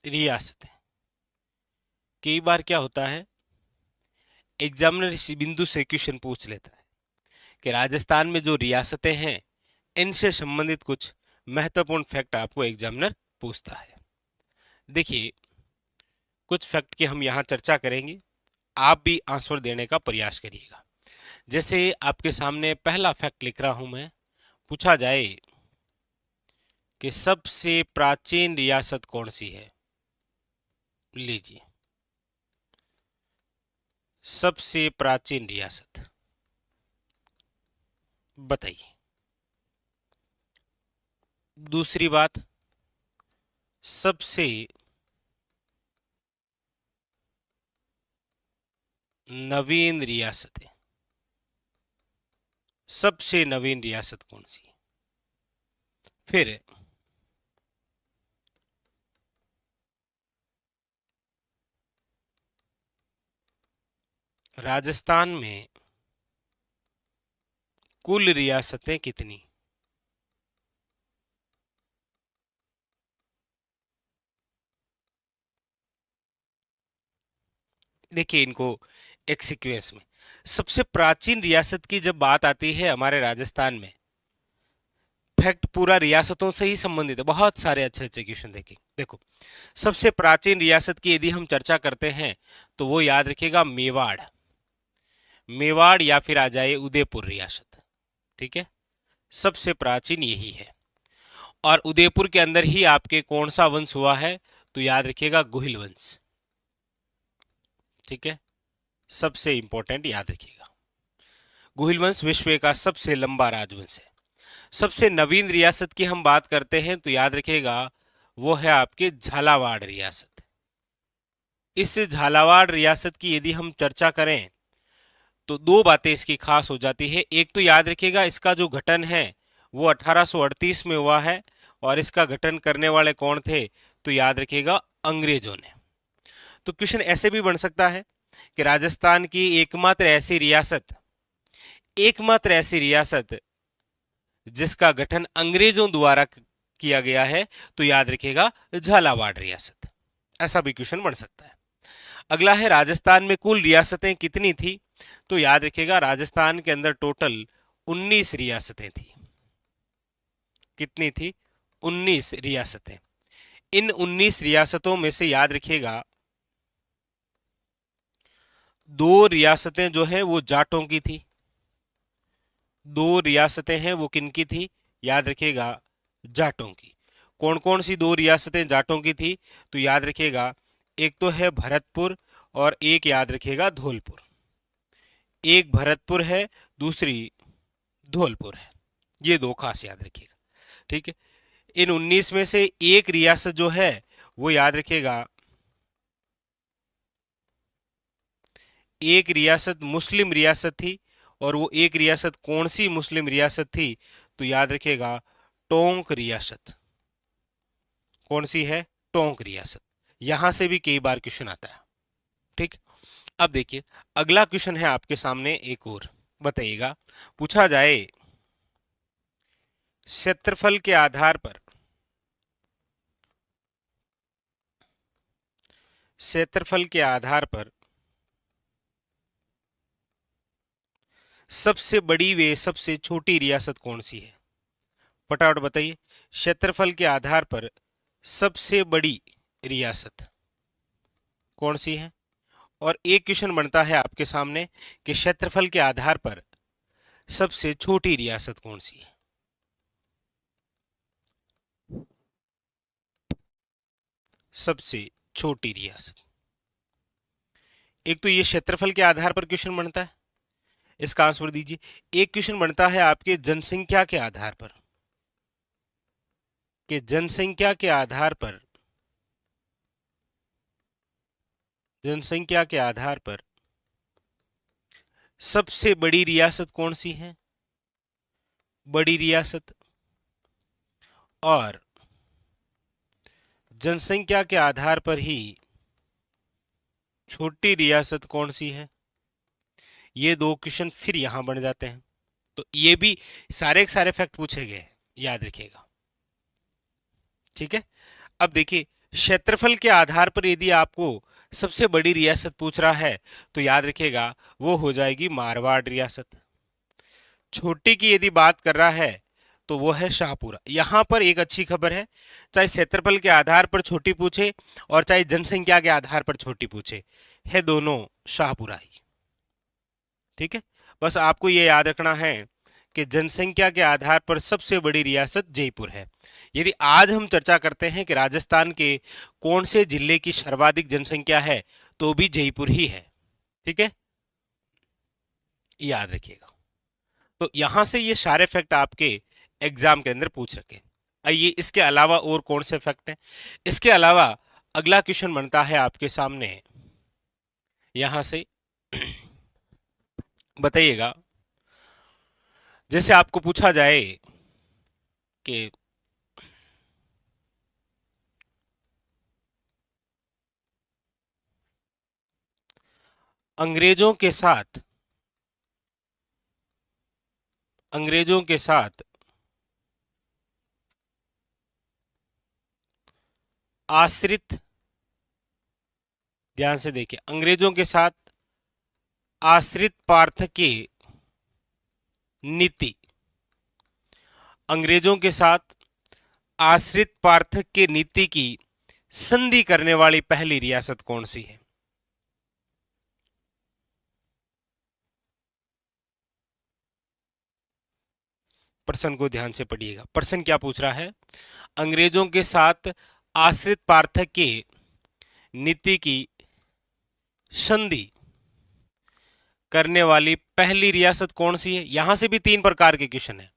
रियासतें। कई बार क्या होता है, एग्जामिनर इसी बिंदु से क्वेश्चन पूछ लेता है कि राजस्थान में जो रियासतें हैं इनसे संबंधित कुछ महत्वपूर्ण फैक्ट आपको एग्जामिनर पूछता है। देखिए, कुछ फैक्ट की हम यहाँ चर्चा करेंगे, आप भी आंसर देने का प्रयास करिएगा। जैसे आपके सामने पहला फैक्ट लिख रहा हूं मैं, पूछा जाए कि सबसे प्राचीन रियासत कौन सी है। लीजिए, सबसे प्राचीन रियासत बताइए। दूसरी बात, सबसे नवीन रियासतें, सबसे नवीन रियासत कौन सी है। फिर राजस्थान में कुल रियासतें कितनी। देखिए इनको एक सीक्वेंस में, सबसे प्राचीन रियासत की जब बात आती है हमारे राजस्थान में, फैक्ट पूरा रियासतों से ही संबंधित है। बहुत सारे अच्छे अच्छे क्वेश्चन देखें। देखो, सबसे प्राचीन रियासत की यदि हम चर्चा करते हैं तो वो याद रखिएगा मेवाड़। मेवाड़ या फिर आ जाए उदयपुर रियासत। ठीक है, सबसे प्राचीन यही है। और उदयपुर के अंदर ही आपके कौन सा वंश हुआ है, तो याद रखिएगा गुहिल वंश। ठीक है, सबसे इंपॉर्टेंट याद रखिएगा, गुहिल वंश विश्व का सबसे लंबा राजवंश है। सबसे नवीन रियासत की हम बात करते हैं तो याद रखिएगा वो है आपके झालावाड़ रियासत। इस झालावाड़ रियासत की यदि हम चर्चा करें तो दो बातें इसकी खास हो जाती है। एक तो याद रखिएगा इसका जो गठन है वो 1838 में हुआ है, और इसका गठन करने वाले कौन थे, तो याद रखिएगा अंग्रेजों ने। तो क्वेश्चन ऐसे भी बन सकता है कि राजस्थान की एकमात्र ऐसी रियासत जिसका गठन अंग्रेजों द्वारा किया गया है, तो याद रखिएगा झालावाड़ रियासत। ऐसा भी क्वेश्चन बन सकता है। अगला है राजस्थान में कुल रियासतें कितनी थी, तो याद रखिएगा राजस्थान के अंदर टोटल 19 रियासतें थी। कितनी थी, 19 रियासतें। इन 19 रियासतों में से याद रखिएगा दो रियासतें जो है वो जाटों की थी। दो रियासतें हैं वो किनकी थी, याद रखिएगा जाटों की। कौन कौन सी दो रियासतें जाटों की थी, तो याद रखिएगा एक तो है भरतपुर और एक याद रखिएगा धौलपुर। एक भरतपुर है, दूसरी धौलपुर है। ये दो खास याद रखिएगा। ठीक है, इन 19 में से एक रियासत जो है वो याद रखिएगा, एक रियासत मुस्लिम रियासत थी। और वो एक रियासत कौन सी मुस्लिम रियासत थी, तो याद रखिएगा टोंक रियासत। कौन सी है, टोंक रियासत। यहां से भी कई बार क्वेश्चन आता है। ठीक, अब देखिए अगला क्वेश्चन है आपके सामने एक और, बताइएगा। पूछा जाए क्षेत्रफल के आधार पर, क्षेत्रफल के आधार पर सबसे बड़ी व सबसे छोटी रियासत कौन सी है। फटाफट बताइए, क्षेत्रफल के आधार पर सबसे बड़ी रियासत कौन सी है। और एक क्वेश्चन बनता है आपके सामने कि क्षेत्रफल के आधार पर सबसे छोटी रियासत कौन सी है। सबसे छोटी रियासत, एक तो ये क्षेत्रफल के आधार पर क्वेश्चन बनता है, इसका आंसर दीजिए। एक क्वेश्चन बनता है आपके जनसंख्या के आधार पर, कि जनसंख्या के आधार पर, जनसंख्या के आधार पर सबसे बड़ी रियासत कौन सी है, बड़ी रियासत। और जनसंख्या के आधार पर ही छोटी रियासत कौन सी है। ये दो क्वेश्चन फिर यहां बन जाते हैं। तो ये भी सारे के सारे फैक्ट पूछे गए हैं, याद रखिएगा। ठीक है, अब देखिए क्षेत्रफल के आधार पर यदि आपको सबसे बड़ी रियासत पूछ रहा है तो याद रखिएगा वो हो जाएगी मारवाड़ रियासत। छोटी की यदि बात कर रहा है तो वो है शाहपुरा। यहां पर एक अच्छी खबर है, चाहे क्षेत्रफल के आधार पर छोटी पूछे और चाहे जनसंख्या के आधार पर छोटी पूछे, है दोनों शाहपुरा ही। ठीक है, बस आपको ये याद रखना है कि जनसंख्या के आधार पर सबसे बड़ी रियासत जयपुर है। यदि आज हम चर्चा करते हैं कि राजस्थान के कौन से जिले की सर्वाधिक जनसंख्या है तो भी जयपुर ही है। ठीक है, याद रखिएगा। तो यहां से ये सारे फैक्ट आपके एग्जाम के अंदर पूछ रखे। आइए इसके अलावा और कौन से फैक्ट हैं। इसके अलावा अगला क्वेश्चन बनता है आपके सामने, यहां से बताइएगा, जैसे आपको पूछा जाए कि अंग्रेजों के साथ आश्रित, ध्यान से देखिए, अंग्रेजों के साथ आश्रित पार्थक्य नीति, अंग्रेजों के साथ आश्रित पार्थक्य नीति की संधि करने वाली पहली रियासत कौन सी है? प्रश्न को ध्यान से पढ़िएगा। प्रश्न क्या पूछ रहा है? अंग्रेजों के साथ आश्रित पार्थक्य नीति की संधि करने वाली पहली रियासत कौन सी है? यहां से भी तीन प्रकार के क्वेश्चन है।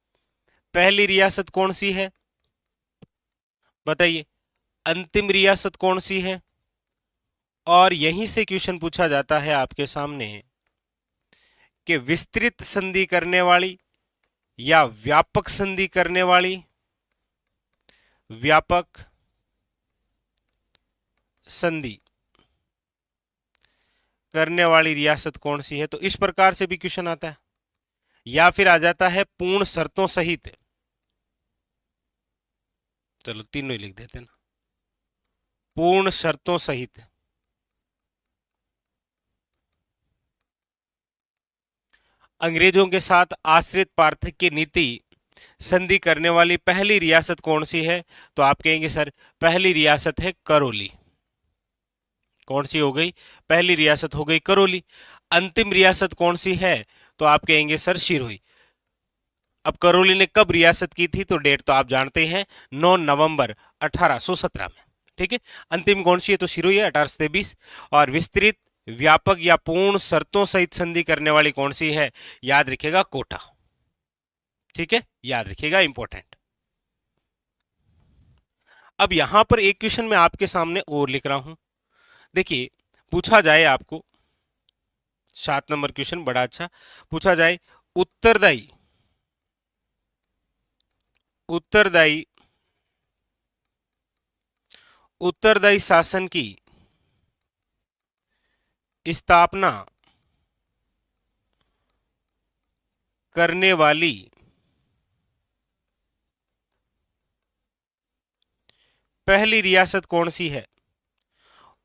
पहली रियासत कौन सी है बताइए, अंतिम रियासत कौन सी है, और यहीं से क्वेश्चन पूछा जाता है आपके सामने कि विस्तृत संधि करने वाली या व्यापक संधि करने वाली, व्यापक संधि करने वाली रियासत कौन सी है। तो इस प्रकार से भी क्वेश्चन आता है, या फिर आ जाता है पूर्ण शर्तों सहित। चलो तीनों ही लिख देते ना, पूर्ण शर्तों सहित, अंग्रेजों के साथ आश्रित पार्थक्य नीति संधि करने वाली पहली रियासत कौन सी है? तो आप कहेंगे सर पहली रियासत है करौली। कौन सी हो गई? पहली रियासत हो गई करौली। अंतिम रियासत कौन सी है? तो आप कहेंगे सर सिरोही। अब करौली ने कब रियासत की थी? तो डेट तो आप जानते हैं, 9 नवंबर 1817 में। ठीक है, अंतिम कौन सी है? तो सिरोही है 1823। और विस्तृत, व्यापक या पूर्ण शर्तों सहित संधि करने वाली कौन सी है? याद रखिएगा कोटा। ठीक है, याद रखिएगा, इंपॉर्टेंट। अब यहां पर एक क्वेश्चन मैं आपके सामने और लिख रहा हूं। देखिए, पूछा जाए आपको 7 नंबर क्वेश्चन, बड़ा अच्छा पूछा जाए, उत्तरदायी उत्तरदायी उत्तरदायी शासन की स्थापना करने वाली पहली रियासत कौन सी है?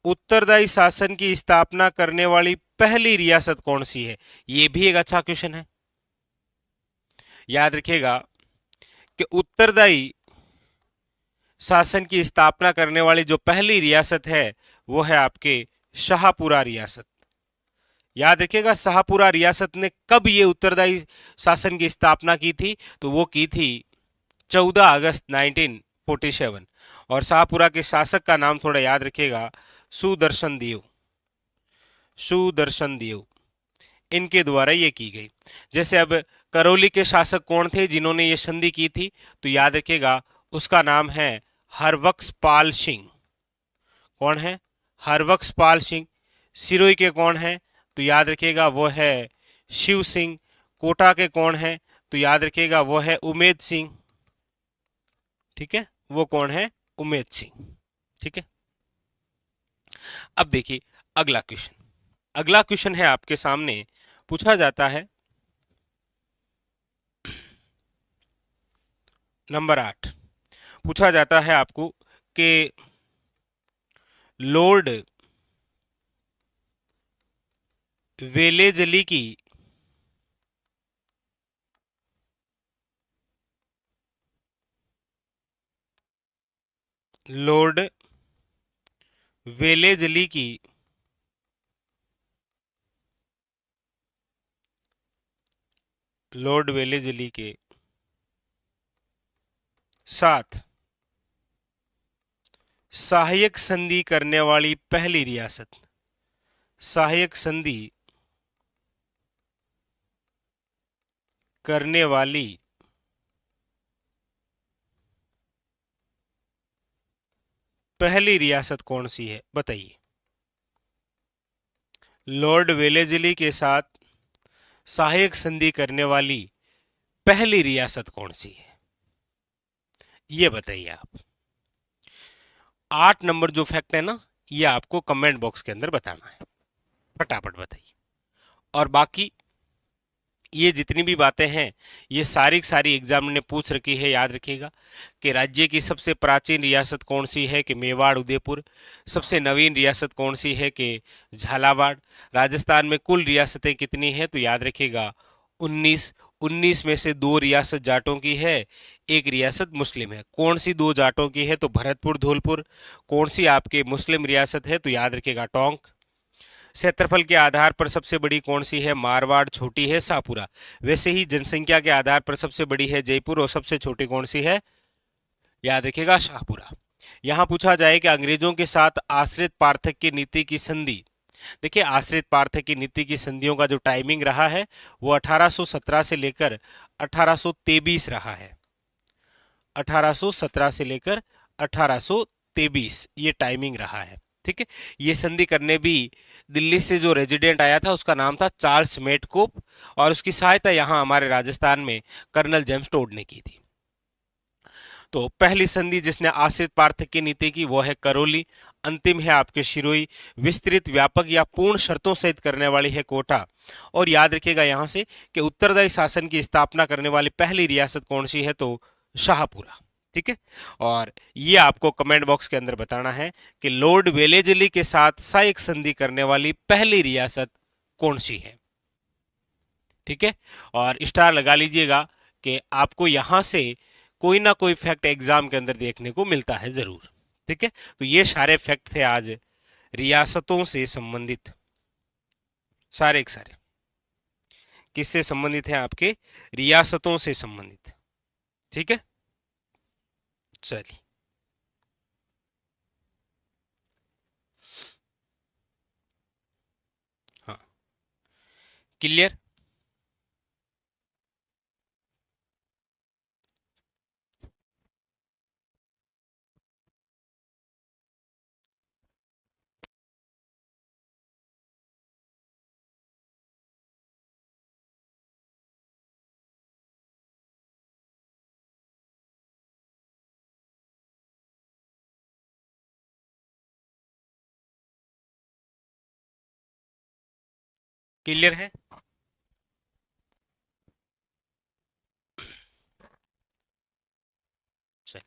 उत्तरदायी शासन की स्थापना करने वाली पहली रियासत कौन सी है? यह भी एक अच्छा क्वेश्चन है। याद रखिएगा कि उत्तरदायी शासन की स्थापना करने वाली जो पहली रियासत है वो है आपके शाहपुरा रियासत। याद रखिएगा, शाहपुरा रियासत ने कब ये उत्तरदायी शासन की स्थापना की थी? तो वो की थी 14 अगस्त 1947। और शाहपुरा के शासक का नाम थोड़ा याद रखिएगा, सुदर्शन देव। सुदर्शन देव, इनके द्वारा ये की गई। जैसे अब करौली के शासक कौन थे जिन्होंने ये संधि की थी? तो याद रखिएगा उसका नाम है हरबख्श पाल सिंह। कौन है? हरबख्श पाल सिंह। सिरोही के कौन है? तो याद रखिएगा वो है शिव सिंह। कोटा के कौन है? तो याद रखिएगा वो है उमेद सिंह। ठीक है, वो कौन है? उमेद सिंह। ठीक है, अब देखिए अगला क्वेश्चन। अगला क्वेश्चन है आपके सामने, पूछा जाता है नंबर 8। पूछा जाता है आपको कि लॉर्ड वेलेजली की लॉर्ड वेलेजली की लॉर्ड वेलेजली के साथ सहायक संधि करने वाली पहली रियासत, सहायक संधि करने वाली पहली रियासत कौन सी है, बताइए। लॉर्ड वेलेजली के साथ सहायक संधि करने वाली पहली रियासत कौन सी है, ये बताइए आप। 8 नंबर जो फैक्ट है ना, ये आपको कमेंट बॉक्स के अंदर बताना है, फटाफट बताइए। और बाकी ये जितनी भी बातें हैं ये सारी की सारी एग्जाम ने पूछ रखी है, याद रखिएगा। कि राज्य की सबसे प्राचीन रियासत कौन सी है, कि मेवाड़ उदयपुर। सबसे नवीन रियासत कौन सी है, कि झालावाड़। राजस्थान में कुल रियासतें कितनी हैं, तो याद रखिएगा 19। 19 में से 2 रियासत जाटों की है, एक रियासत मुस्लिम है। कौन सी 2 जाटों की है, तो भरतपुर धौलपुर। कौन सी आपके मुस्लिम रियासत है, तो याद रखिएगा टोंक। क्षेत्रफल के आधार पर सबसे बड़ी कौन सी है, मारवाड़। छोटी है शाहपुरा। वैसे ही जनसंख्या के आधार पर सबसे बड़ी है जयपुर, और सबसे छोटी कौन सी है, याद रखिएगा शाहपुरा। यहां पूछा जाए कि अंग्रेजों के साथ आश्रित पार्थक्य नीति की संधि। देखिए, आश्रित पार्थक्य नीति की संधियों का जो टाइमिंग रहा है वो 1817 से लेकर 1823 रहा है। 1817 से लेकर 1823 ये टाइमिंग रहा है। ठीक है, ये संधि करने भी दिल्ली से जो रेजिडेंट आया था उसका नाम था चार्ल्स मेटकोप, और उसकी सहायता यहाँ हमारे राजस्थान में कर्नल जेम्स टोड ने की थी। तो पहली संधि जिसने आश्रित पार्थक्य नीति की वो है करौली। अंतिम है आपके शिरोई। विस्तृत, व्यापक या पूर्ण शर्तों सहित करने वाली है कोटा। और याद रखिएगा यहाँ से कि उत्तरदायी शासन की स्थापना करने वाली पहली रियासत कौन सी है, तो शाहपुरा। ठीक है, और ये आपको कमेंट बॉक्स के अंदर बताना है कि लॉर्ड वेलेजली के साथ सहायक संधि करने वाली पहली रियासत कौन सी है। ठीक है, और स्टार लगा लीजिएगा कि आपको यहां से कोई ना कोई फैक्ट एग्जाम के अंदर देखने को मिलता है जरूर। ठीक है, तो ये सारे फैक्ट थे आज रियासतों से संबंधित, सारे के सारे किससे संबंधित हैं, आपके रियासतों से संबंधित। ठीक है, चलिए। हाँ, क्लियर। क्लियर है। चलिए,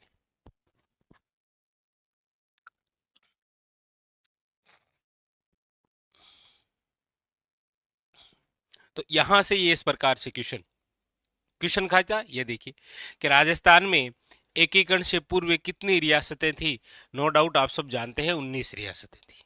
तो यहां से ये इस प्रकार से क्वेश्चन क्वेश्चन कहा था, ये देखिए कि राजस्थान में एकीकरण से पूर्व कितनी रियासतें थी। नो डाउट आप सब जानते हैं 19 रियासतें थी।